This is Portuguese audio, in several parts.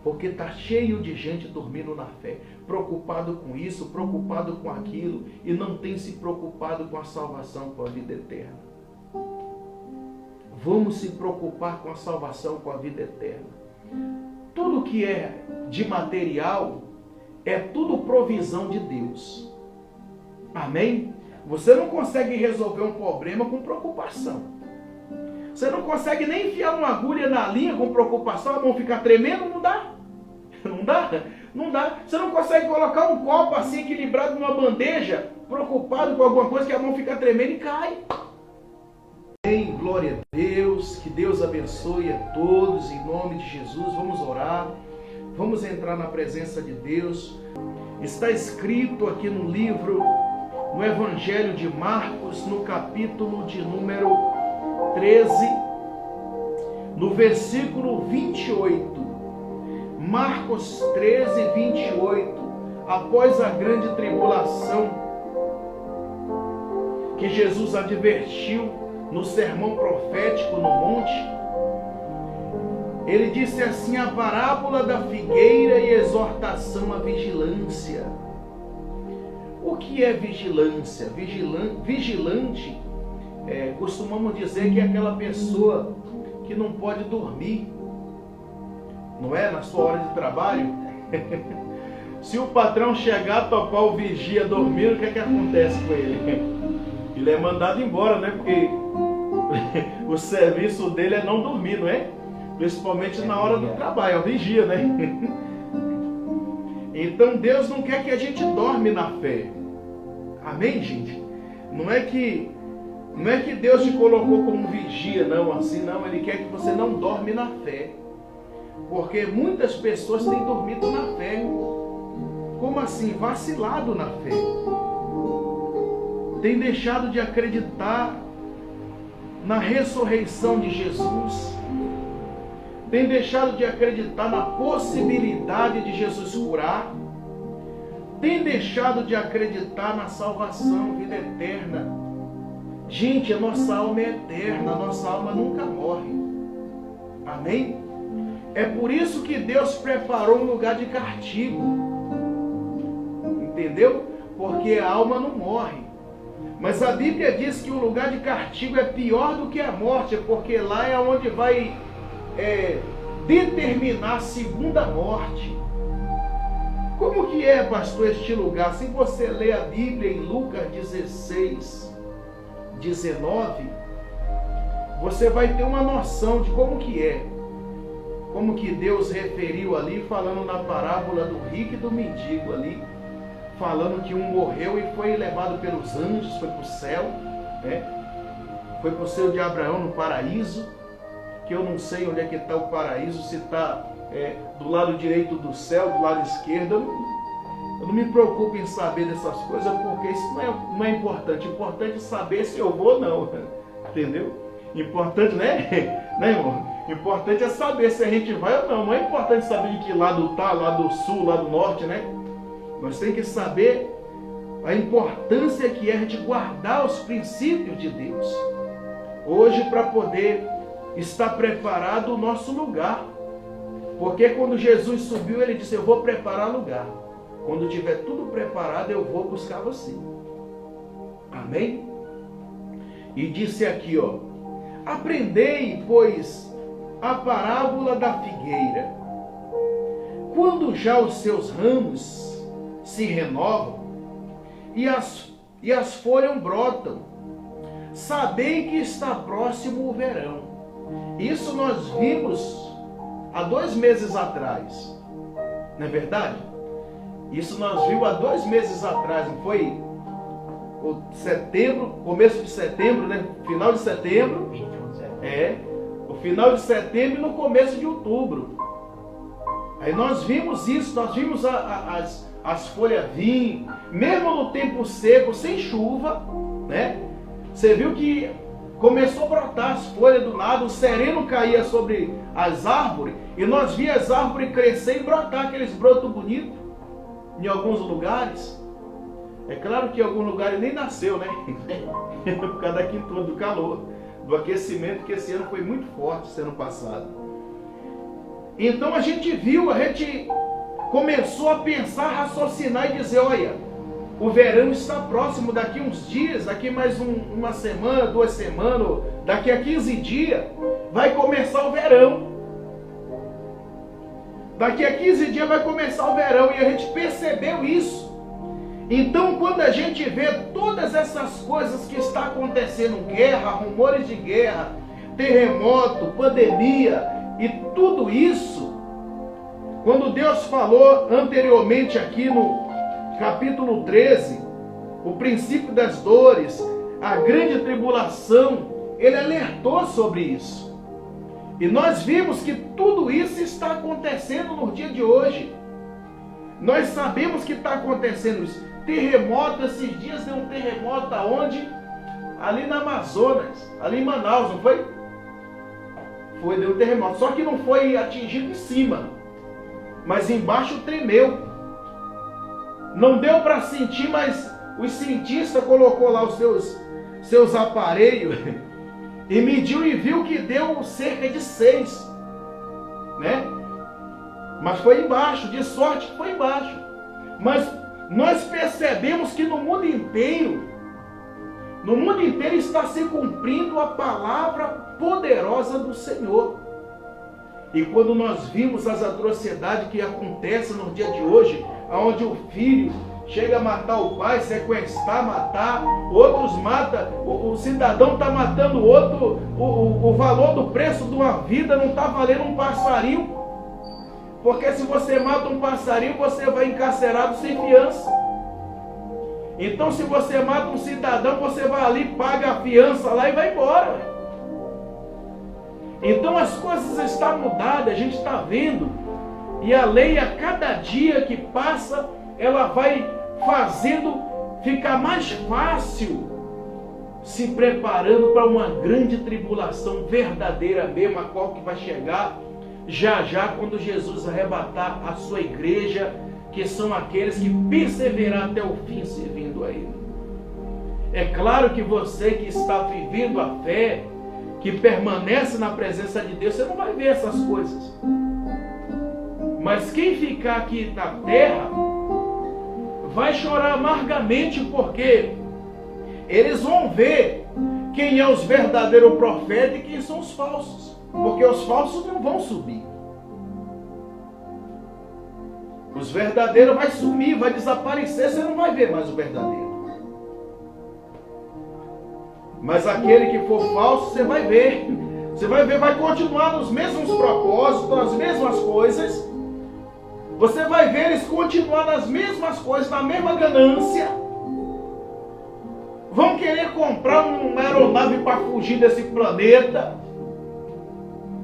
Porque está cheio de gente dormindo na fé, preocupado com isso, preocupado com aquilo, e não tem se preocupado com a salvação, com a vida eterna. Vamos se preocupar com a salvação, com a vida eterna. Tudo que é de material é tudo provisão de Deus. Amém? Você não consegue resolver um problema com preocupação. Você não consegue nem enfiar uma agulha na linha com preocupação, a mão ficar tremendo, não dá. Não dá? Não dá. Você não consegue colocar um copo assim equilibrado numa bandeja, preocupado com alguma coisa, que a mão fica tremendo e cai. Amém, glória a Deus, que Deus abençoe a todos, em nome de Jesus. Vamos orar, vamos entrar na presença de Deus. Está escrito aqui no livro, no Evangelho de Marcos, no capítulo de número 13, no versículo 28. Marcos 13, 28. Após a grande tribulação que Jesus advertiu no sermão profético no monte, ele disse assim: a parábola da figueira e exortação à vigilância. O que é vigilância? Vigilante, costumamos dizer que é aquela pessoa que não pode dormir, não é? Na sua hora de trabalho. Se o patrão chegar a tocar o vigia dormindo, o que é que acontece com ele? Ele é mandado embora, né? Porque o serviço dele é não dormir, não é? Principalmente na hora do trabalho, é o vigia, né? Então Deus não quer que a gente dorme na fé. Amém, gente? Não é que Deus te colocou como vigia, não, assim não. Ele quer que você não dorme na fé. Porque muitas pessoas têm dormido na fé. Como assim? Vacilado na fé. Tem deixado de acreditar na ressurreição de Jesus. Tem deixado de acreditar na possibilidade de Jesus curar. Tem deixado de acreditar na salvação, vida eterna. Gente, a nossa alma é eterna, a nossa alma nunca morre. Amém? É por isso que Deus preparou um lugar de castigo. Entendeu? Porque a alma não morre. Mas a Bíblia diz que o lugar de castigo é pior do que a morte, porque lá é onde vai determinar a segunda morte. Como que é, pastor, este lugar? Se você ler a Bíblia em Lucas 16, 19, você vai ter uma noção de como que é. Como que Deus referiu ali, falando na parábola do rico e do mendigo ali, falando que um morreu e foi levado pelos anjos, foi para o céu, né? Foi para o céu de Abraão no paraíso, que eu não sei onde é que está o paraíso, se está do lado direito do céu, do lado esquerdo. Eu não me preocupo em saber dessas coisas, porque isso não é importante. Importante é saber se eu vou ou não, entendeu? Importante, né, irmão? Importante é saber se a gente vai ou não. Não é importante saber de que lado está, lado sul, lado norte, né? Nós temos que saber a importância que é a gente guardar os princípios de Deus. Hoje, para poder estar preparado o nosso lugar. Porque quando Jesus subiu, ele disse: eu vou preparar lugar. Quando tiver tudo preparado, eu vou buscar você. Amém? E disse aqui, ó: aprendei, pois, a parábola da figueira. Quando já os seus ramos se renovam e as folhas brotam, sabei que está próximo o verão. Isso nós vimos há 2 meses atrás, não é verdade? Isso nós vimos há 2 meses atrás, não foi? O setembro, começo de setembro, né? Final de setembro. O final de setembro e no começo de outubro. Aí nós vimos isso, nós vimos as folhas virem, mesmo no tempo seco, sem chuva, né? Você viu que começou a brotar as folhas do nada, o sereno caía sobre as árvores, e nós víamos as árvores crescer e brotar aqueles brotos bonitos, em alguns lugares. É claro que em alguns lugares nem nasceu, né? Por causa da quintura, do calor, do aquecimento, que esse ano foi muito forte, esse ano passado. Então a gente começou a pensar, raciocinar e dizer, olha, o verão está próximo, daqui uns dias, daqui mais uma semana, 2 semanas, daqui a 15 dias, vai começar o verão. Daqui a 15 dias vai começar o verão, e a gente percebeu isso. Então, quando a gente vê todas essas coisas que estão acontecendo, guerra, rumores de guerra, terremoto, pandemia e tudo isso, quando Deus falou anteriormente aqui no capítulo 13, o princípio das dores, a grande tribulação, Ele alertou sobre isso. E nós vimos que tudo isso está acontecendo no dia de hoje. Nós sabemos que está acontecendo isso. Terremoto, esses dias deu um terremoto aonde? Ali na Amazonas, ali em Manaus, não foi? Deu um terremoto. Só que não foi atingido em cima, mas embaixo tremeu. Não deu para sentir, mas os cientistas colocou lá os seus aparelhos e mediu e viu que deu cerca de 6, né? Mas foi embaixo, de sorte que foi embaixo. Mas nós percebemos que no mundo inteiro está se cumprindo a palavra poderosa do Senhor. E quando nós vimos as atrocidades que acontecem no dia de hoje, onde o filho chega a matar o pai, sequestrar, matar, outros matam, o cidadão está matando o outro, o valor do preço de uma vida não está valendo um passarinho, porque se você mata um passarinho, você vai encarcerado sem fiança. Então se você mata um cidadão, você vai ali, paga a fiança lá e vai embora. Então as coisas estão mudadas, a gente está vendo, e a lei a cada dia que passa, ela vai fazendo ficar mais fácil, se preparando para uma grande tribulação verdadeira mesmo, a qual que vai chegar já quando Jesus arrebatar a sua igreja, que são aqueles que perseveraram até o fim servindo a Ele. É claro que você que está vivendo a fé, que permanece na presença de Deus, você não vai ver essas coisas. Mas quem ficar aqui na terra vai chorar amargamente, porque eles vão ver quem é os verdadeiros profetas e quem são os falsos. Porque os falsos não vão subir. Os verdadeiros vai sumir, vai desaparecer, você não vai ver mais o verdadeiro. Mas aquele que for falso, você vai ver. Você vai ver, vai continuar nos mesmos propósitos, nas mesmas coisas. Você vai ver eles continuar nas mesmas coisas, na mesma ganância. Vão querer comprar uma aeronave para fugir desse planeta.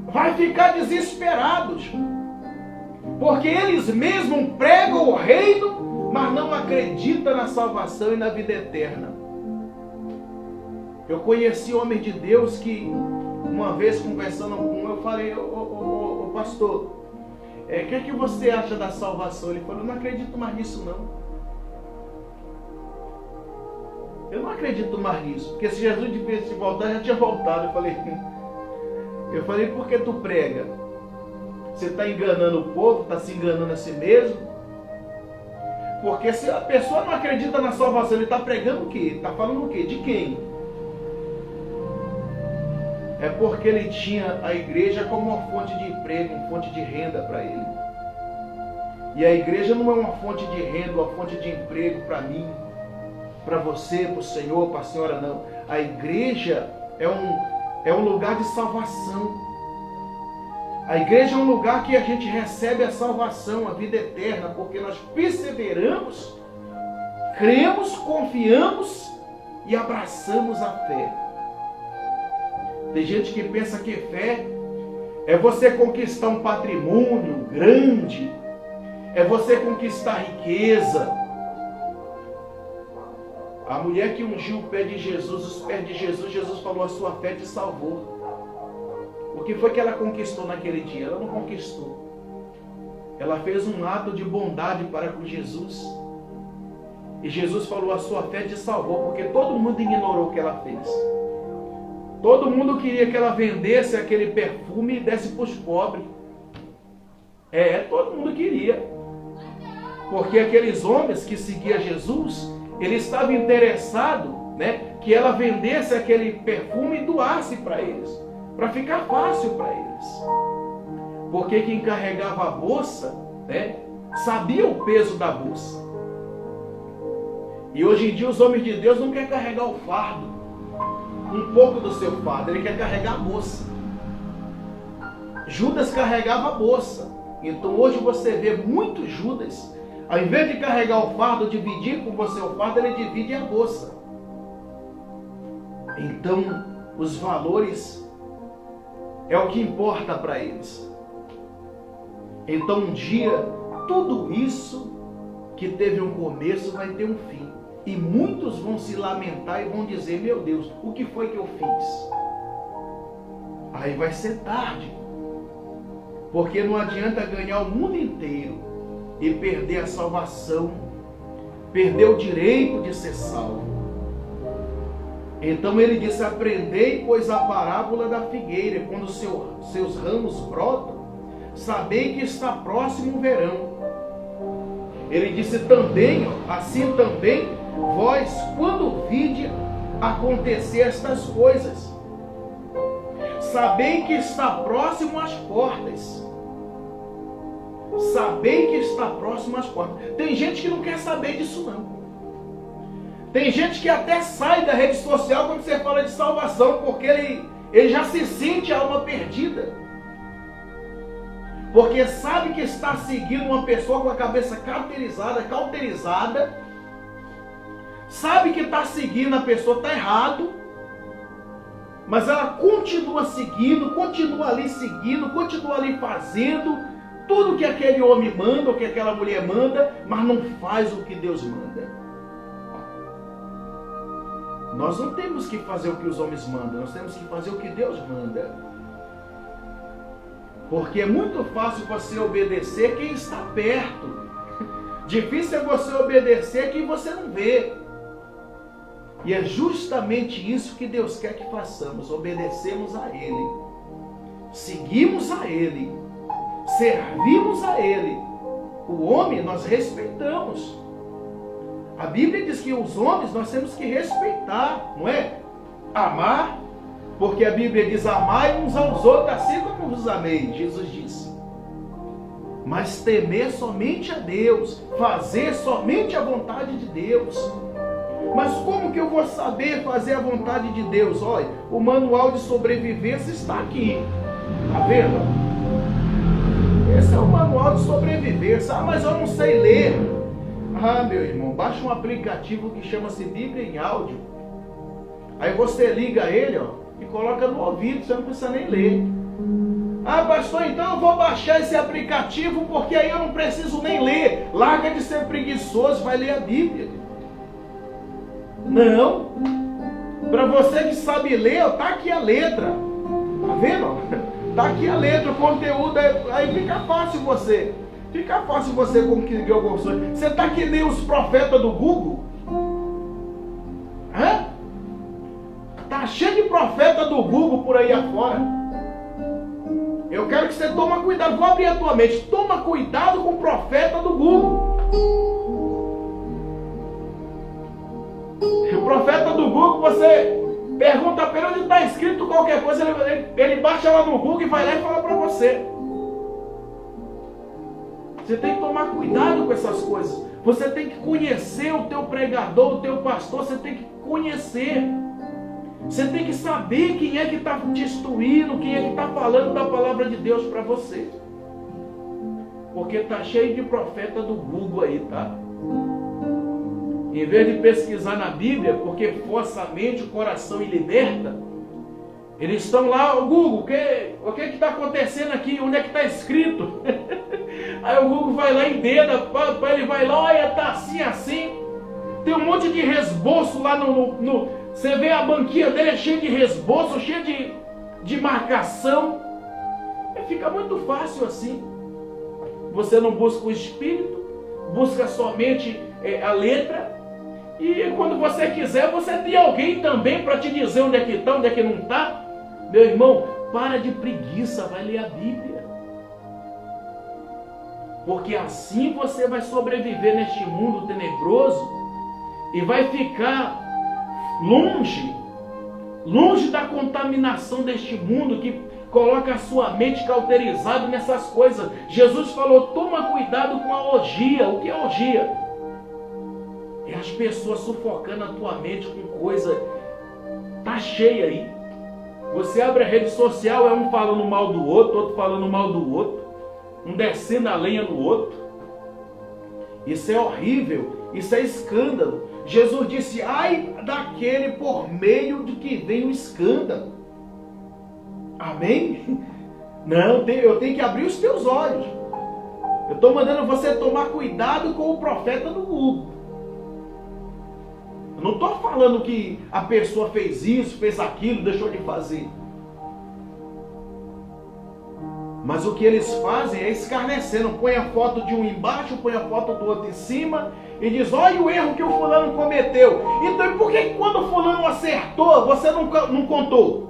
Vai ficar desesperados. Porque eles mesmos pregam o reino, mas não acreditam na salvação e na vida eterna. Eu conheci homem de Deus que, uma vez conversando com um, eu falei, ô pastor, o que você acha da salvação? Ele falou, eu não acredito mais nisso não. Eu não acredito mais nisso, porque se Jesus tivesse voltar, já tinha voltado. Eu falei, por que tu prega? Você está enganando o povo, está se enganando a si mesmo? Porque se a pessoa não acredita na salvação, ele está pregando o quê? Está falando o quê? De quem? É porque ele tinha a igreja como uma fonte de emprego, uma fonte de renda para ele. E a igreja não é uma fonte de renda, uma fonte de emprego para mim, para você, para o Senhor, para a senhora, não. A igreja é um lugar de salvação. A igreja é um lugar que a gente recebe a salvação, a vida eterna, porque nós perseveramos, cremos, confiamos e abraçamos a fé. Tem gente que pensa que fé é você conquistar um patrimônio grande, é você conquistar riqueza. A mulher que ungiu o pé de Jesus, os pés de Jesus, Jesus falou, a sua fé te salvou. O que foi que ela conquistou naquele dia? Ela não conquistou. Ela fez um ato de bondade para com Jesus. E Jesus falou, a sua fé te salvou, porque todo mundo ignorou o que ela fez. Todo mundo queria que ela vendesse aquele perfume e desse para os pobres. Todo mundo queria. Porque aqueles homens que seguiam Jesus, ele estava interessado, né, que ela vendesse aquele perfume e doasse para eles, para ficar fácil para eles. Porque quem carregava a bolsa, né, sabia o peso da bolsa. E hoje em dia os homens de Deus não querem carregar o fardo, um pouco do seu fardo, ele quer carregar a bolsa. Judas carregava a bolsa. Então hoje você vê muitos Judas, ao invés de carregar o fardo, dividir com você o fardo, ele divide a bolsa. Então os valores é o que importa para eles. Então um dia tudo isso que teve um começo vai ter um fim. E muitos vão se lamentar e vão dizer: meu Deus, o que foi que eu fiz? Aí vai ser tarde. Porque não adianta ganhar o mundo inteiro e perder a salvação, perder o direito de ser salvo. Então ele disse: aprendei, pois, a parábola da figueira, quando seus ramos brotam, sabei que está próximo o verão. Ele disse também, assim também, vós, quando vide acontecer estas coisas, sabei que está próximo às portas. Sabei que está próximo às portas. Tem gente que não quer saber disso não. Tem gente que até sai da rede social quando você fala de salvação, porque ele já se sente alma perdida. Porque sabe que está seguindo uma pessoa com a cabeça cauterizada, sabe que está seguindo a pessoa, está errado, mas ela continua seguindo, continua ali seguindo, continua ali fazendo tudo que aquele homem manda, ou que aquela mulher manda, mas não faz o que Deus manda. Nós não temos que fazer o que os homens mandam, nós temos que fazer o que Deus manda. Porque é muito fácil você obedecer quem está perto. Difícil é você obedecer quem você não vê. E é justamente isso que Deus quer que façamos. Obedecemos a Ele. Seguimos a Ele. Servimos a Ele. O homem nós respeitamos. A Bíblia diz que os homens nós temos que respeitar, não é? Amar, porque a Bíblia diz: amai uns aos outros assim como vos amei, Jesus disse. Mas temer somente a Deus, fazer somente a vontade de Deus. Mas como que eu vou saber fazer a vontade de Deus? Olha, o manual de sobrevivência está aqui. Está vendo? Esse é o manual de sobrevivência. Ah, mas eu não sei ler. Ah, meu irmão, baixa um aplicativo que chama-se Bíblia em áudio. Aí você liga ele, ó, e coloca no ouvido, você não precisa nem ler. Ah, pastor, então eu vou baixar esse aplicativo porque aí eu não preciso nem ler. Larga de ser preguiçoso, vai ler a Bíblia. Não. Para você que sabe ler, tá aqui a letra. Tá vendo? Tá aqui a letra, o conteúdo, aí fica fácil você. Fica fácil você conseguir algumas coisas. Você tá que nem os profetas do Google? Hã? Tá cheio de profeta do Google por aí afora. Eu quero que você tome cuidado. Vou abrir a tua mente. Toma cuidado com o profeta do Google. O profeta do Google, você pergunta para ele onde está escrito qualquer coisa, ele baixa lá no Google e vai lá e fala para você. Você tem que tomar cuidado com essas coisas. Você tem que conhecer o teu pregador, o teu pastor. Você tem que conhecer. Você tem que saber quem é que está te instruindo, quem é que está falando da palavra de Deus para você. Porque está cheio de profeta do Google aí, tá? Em vez de pesquisar na Bíblia, porque força a mente, o coração e liberta, eles estão lá, o Google, o que está acontecendo aqui? Onde é que está escrito? Aí o Google vai lá e deda, ele vai lá, olha, tá assim, assim. Tem um monte de resboço lá no você vê a banquinha dele é cheia de resboço, cheia de marcação. Fica muito fácil assim. Você não busca o Espírito, busca somente a letra. E quando você quiser, você tem alguém também para te dizer onde é que está, onde é que não está. Meu irmão, para de preguiça, vai ler a Bíblia. porque assim você vai sobreviver neste mundo tenebroso e vai ficar longe da contaminação deste mundo que coloca a sua mente cauterizada nessas coisas. Jesus falou, toma cuidado com a orgia. O que é orgia? É as pessoas sufocando a tua mente com coisa. Tá cheia aí. Você abre a rede social, é um falando mal do outro falando mal do outro, um descendo a lenha no outro. Isso é horrível, isso é escândalo. Jesus disse, ai daquele por meio de que vem o escândalo. Amém? Não, eu tenho que abrir os teus olhos. Eu estou mandando você tomar cuidado com o profeta do mundo. Eu não estou falando que a pessoa fez isso, fez aquilo, deixou de fazer. Mas o que eles fazem é escarnecendo. Põe a foto de um embaixo, põe a foto do outro em cima e diz, olha o erro que o fulano cometeu. Então, e por que quando o fulano acertou, você não contou?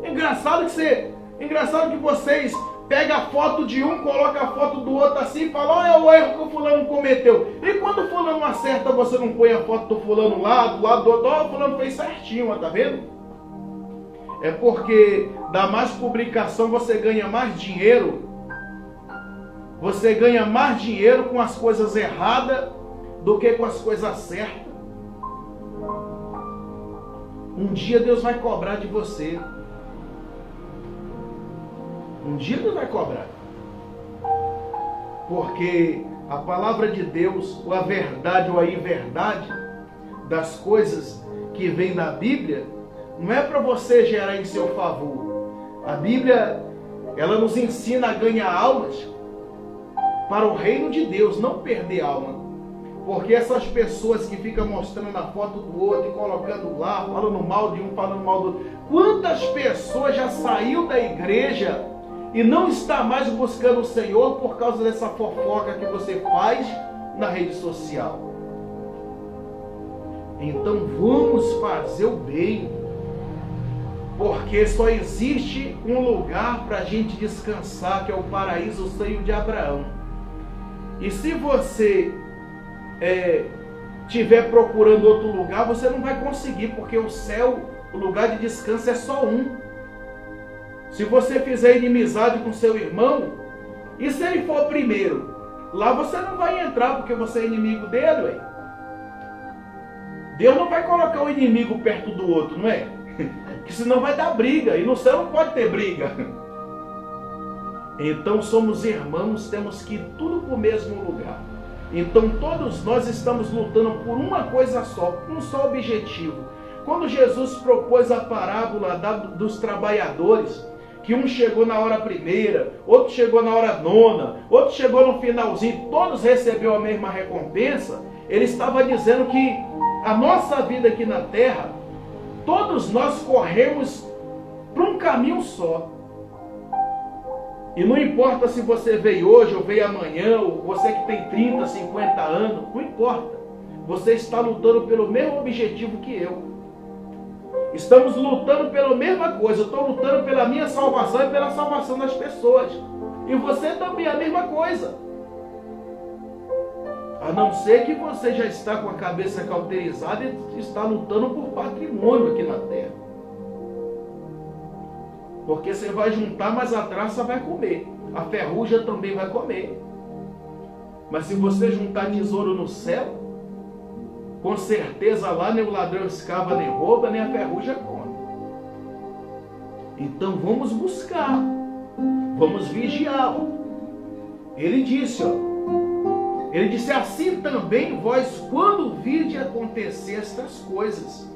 Engraçado que vocês pegam a foto de um, colocam a foto do outro assim e falam, olha o erro que o fulano cometeu. E quando o fulano acerta, você não põe a foto do fulano lá, do lado do outro, olha, o fulano fez certinho, ó, tá vendo? É porque dá mais publicação, você ganha mais dinheiro. Você ganha mais dinheiro com as coisas erradas do que com as coisas certas. Um dia Deus vai cobrar de você. Um dia Deus vai cobrar. Porque a palavra de Deus, ou a verdade ou a inverdade das coisas que vem na Bíblia, não é para você gerar em seu favor. A Bíblia, ela nos ensina a ganhar almas para o reino de Deus, não perder alma. Porque essas pessoas que ficam mostrando a foto do outro e colocando lá, falando mal de um, falando mal do outro. Quantas pessoas já saiu da igreja e não está mais buscando o Senhor por causa dessa fofoca que você faz na rede social? Então vamos fazer o bem. Porque só existe um lugar para a gente descansar, que é o paraíso, o seio de Abraão. E se você estiver procurando outro lugar, você não vai conseguir, porque o céu, o lugar de descanso é só um. Se você fizer inimizade com seu irmão, e se ele for primeiro, lá você não vai entrar, porque você é inimigo dele, ué. Deus não vai colocar o inimigo perto do outro, não é? Que senão vai dar briga, e no céu não pode ter briga. Então somos irmãos, temos que ir tudo para o mesmo lugar. Então todos nós estamos lutando por uma coisa só, um só objetivo. Quando Jesus propôs a parábola dos trabalhadores, que um chegou na hora primeira, outro chegou na hora nona, outro chegou no finalzinho, todos receberam a mesma recompensa, ele estava dizendo que a nossa vida aqui na terra, todos nós corremos para um caminho só. E não importa se você veio hoje ou veio amanhã, ou você que tem 30, 50 anos, não importa. Você está lutando pelo mesmo objetivo que eu. Estamos lutando pela mesma coisa. Eu estou lutando pela minha salvação e pela salvação das pessoas. E você também é a mesma coisa. A não ser que você já está com a cabeça cauterizada e está lutando por patrimônio aqui na terra. Porque você vai juntar, mas a traça vai comer. A ferrugem também vai comer. Mas se você juntar tesouro no céu, com certeza lá nem o ladrão escava, nem rouba, nem a ferrugem come. Então vamos buscar. Vamos vigiar. Ele disse, ele disse, assim também vós, quando vide acontecer estas coisas,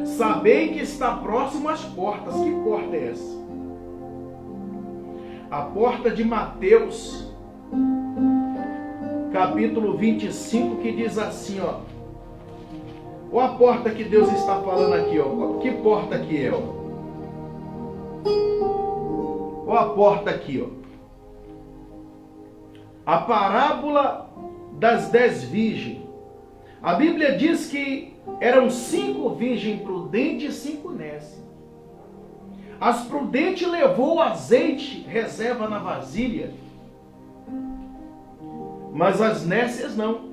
sabei que está próximo às portas. Que porta é essa? A porta de Mateus, capítulo 25, que diz assim, Olha a porta que Deus está falando aqui, Que porta que é, Olha a porta aqui, A parábola das 10 virgens. A Bíblia diz que eram 5 virgens prudentes e 5 nécias. As prudentes levou o azeite, reserva na vasilha, mas as nécias não.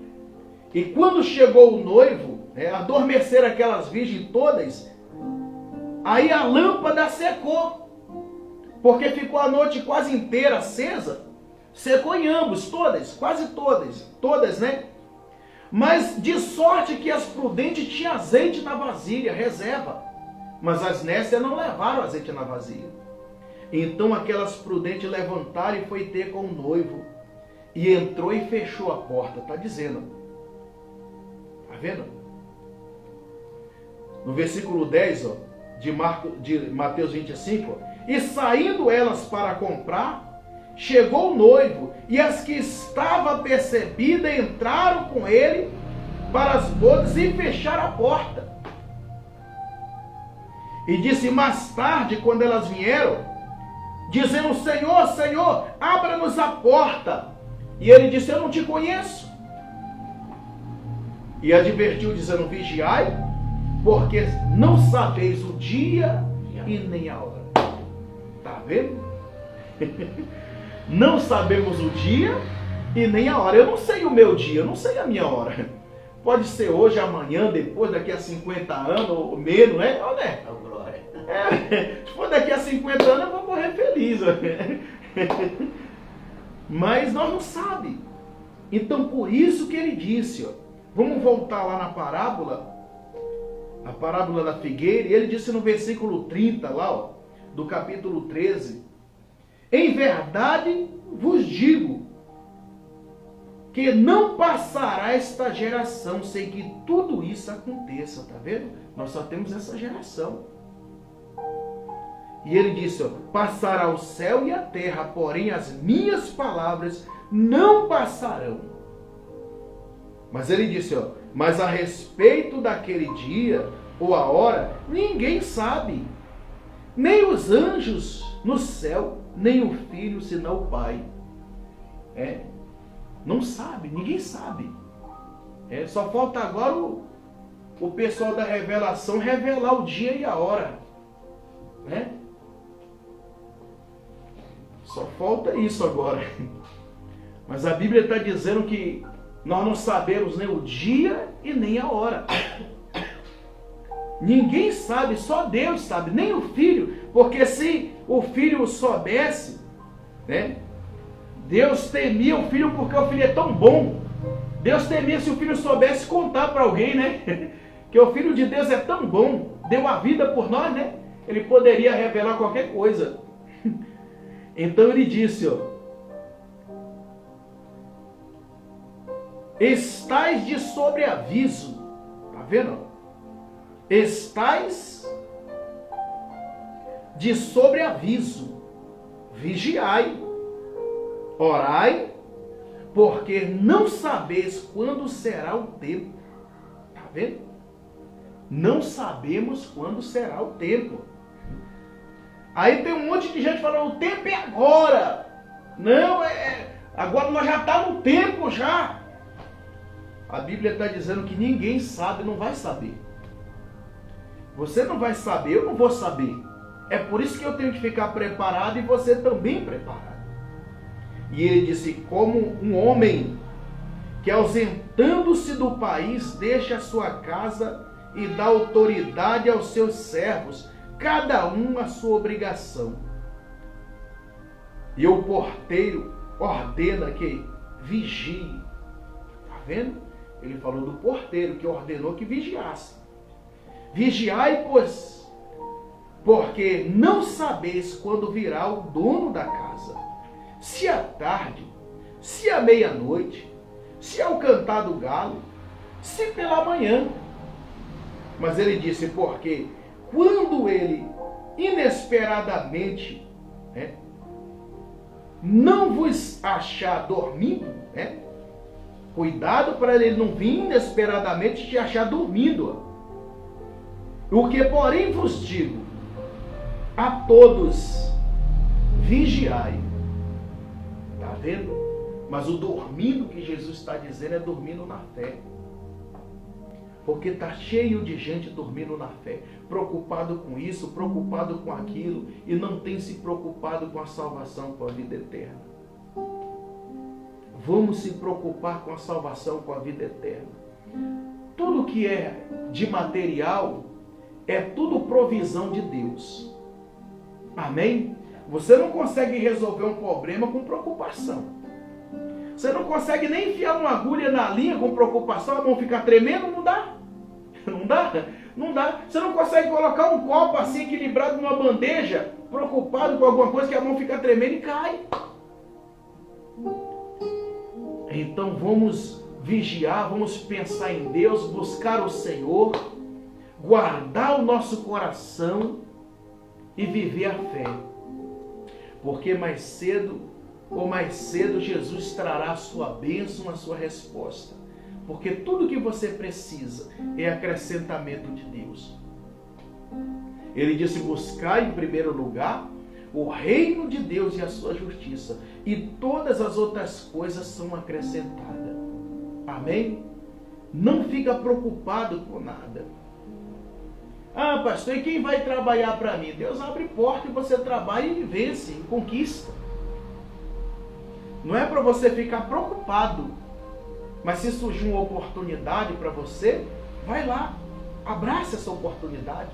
E quando chegou o noivo, adormeceram aquelas virgens todas, aí a lâmpada secou, porque ficou a noite quase inteira acesa, secou em ambos, todas, quase todas, né? Mas de sorte que as prudentes tinham azeite na vasilha, reserva, mas as nécias não levaram azeite na vasilha. Então aquelas prudentes levantaram e foi ter com o noivo, e entrou e fechou a porta, está dizendo, está vendo? No versículo 10, ó, de Mateus 25, ó, e saindo elas para comprar, chegou o noivo, e as que estavam apercebidas entraram com ele para as bodas e fecharam a porta. E disse mais tarde, quando elas vieram, dizendo, Senhor, Senhor, abra-nos a porta. E ele disse, eu não te conheço. E advertiu, dizendo, vigiai, porque não sabeis o dia e nem a hora. Está vendo? Não sabemos o dia e nem a hora. Eu não sei o meu dia, eu não sei a minha hora. Pode ser hoje, amanhã, depois, daqui a 50 anos, ou menos, né? Ou, né? Se for daqui a 50 anos, eu vou morrer feliz. Mas nós não sabemos. Então, por isso que ele disse, ó, vamos voltar lá na parábola, a parábola da figueira, e ele disse no versículo 30, lá, ó, do capítulo 13, em verdade vos digo, que não passará esta geração sem que tudo isso aconteça, tá vendo? Nós só temos essa geração. E ele disse, ó, passará o céu e a terra, porém as minhas palavras não passarão. Mas ele disse, ó, mas a respeito daquele dia ou a hora, ninguém sabe, nem os anjos no céu, nem o Filho, senão o Pai. Não sabe, ninguém sabe. Só falta agora o pessoal da revelação revelar o dia e a hora. Só falta isso agora. Mas a Bíblia está dizendo que nós não sabemos nem o dia e nem a hora. Ninguém sabe, só Deus sabe, nem o Filho. Porque se o Filho soubesse, Deus temia o Filho porque o Filho é tão bom. Deus temia se o Filho soubesse contar para alguém, né? Que o Filho de Deus é tão bom, deu a vida por nós, né? Ele poderia revelar qualquer coisa. Então ele disse, ó, estais de sobreaviso, tá vendo? Estais de sobreaviso, vigiai, orai, porque não sabeis quando será o tempo. Tá vendo? Não sabemos quando será o tempo. Aí tem um monte de gente falando, o tempo é agora. Não, agora nós já estamos no tempo já. A Bíblia está dizendo que ninguém sabe, não vai saber. Você não vai saber, eu não vou saber. É por isso que eu tenho que ficar preparado e você também preparado. E ele disse, como um homem que ausentando-se do país deixa a sua casa e dá autoridade aos seus servos, cada um a sua obrigação. E o porteiro ordena que vigie. Está vendo? Ele falou do porteiro que ordenou que vigiasse. Vigiai, pois, porque não sabeis quando virá o dono da casa. Se à tarde, se à meia-noite, se ao cantar do galo, se pela manhã. Mas ele disse, porque quando ele inesperadamente não vos achar dormindo, cuidado para ele não vir inesperadamente te achar dormindo. O que porém vos digo, a todos vigiai. Está vendo? Mas o dormindo que Jesus está dizendo é dormindo na fé. Porque está cheio de gente dormindo na fé, preocupado com isso, preocupado com aquilo, e não tem se preocupado com a salvação, com a vida eterna. Vamos se preocupar com a salvação, com a vida eterna. Tudo que é de material é tudo provisão de Deus. Amém? Você não consegue resolver um problema com preocupação. Você não consegue nem enfiar uma agulha na linha com preocupação, a mão ficar tremendo, não dá. Não dá? Não dá. Você não consegue colocar um copo assim equilibrado numa bandeja, preocupado com alguma coisa, que a mão fica tremendo e cai. Então vamos vigiar, vamos pensar em Deus, buscar o Senhor, guardar o nosso coração e viver a fé. Porque mais cedo ou mais cedo Jesus trará a sua bênção, a sua resposta. Porque tudo que você precisa é acrescentamento de Deus. Ele disse: buscar em primeiro lugar o reino de Deus e a sua justiça, e todas as outras coisas são acrescentadas. Amém? Não fica preocupado com nada. Ah, pastor, e quem vai trabalhar para mim? Deus abre porta e você trabalha e vence, e conquista. Não é para você ficar preocupado, mas se surgir uma oportunidade para você, vai lá, abraça essa oportunidade.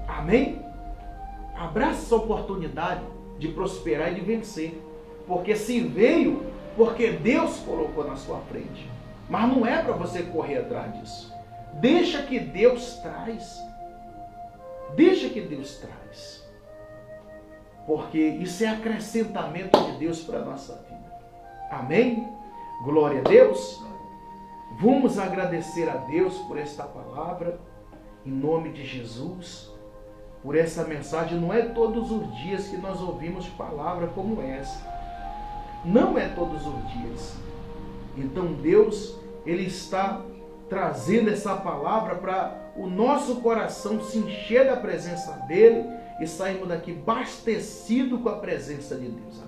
Amém? Abraça essa oportunidade de prosperar e de vencer. Porque se veio, porque Deus colocou na sua frente. Mas não é para você correr atrás disso. Deixa que Deus traz. Deixa que Deus traz. Porque isso é acrescentamento de Deus para a nossa vida. Amém? Glória a Deus. Vamos agradecer a Deus por esta palavra, em nome de Jesus, por essa mensagem. Não é todos os dias que nós ouvimos palavra como essa. Não é todos os dias. Então Deus, Ele está trazendo essa palavra para o nosso coração se encher da presença dEle e sairmos daqui abastecidos com a presença de Deus.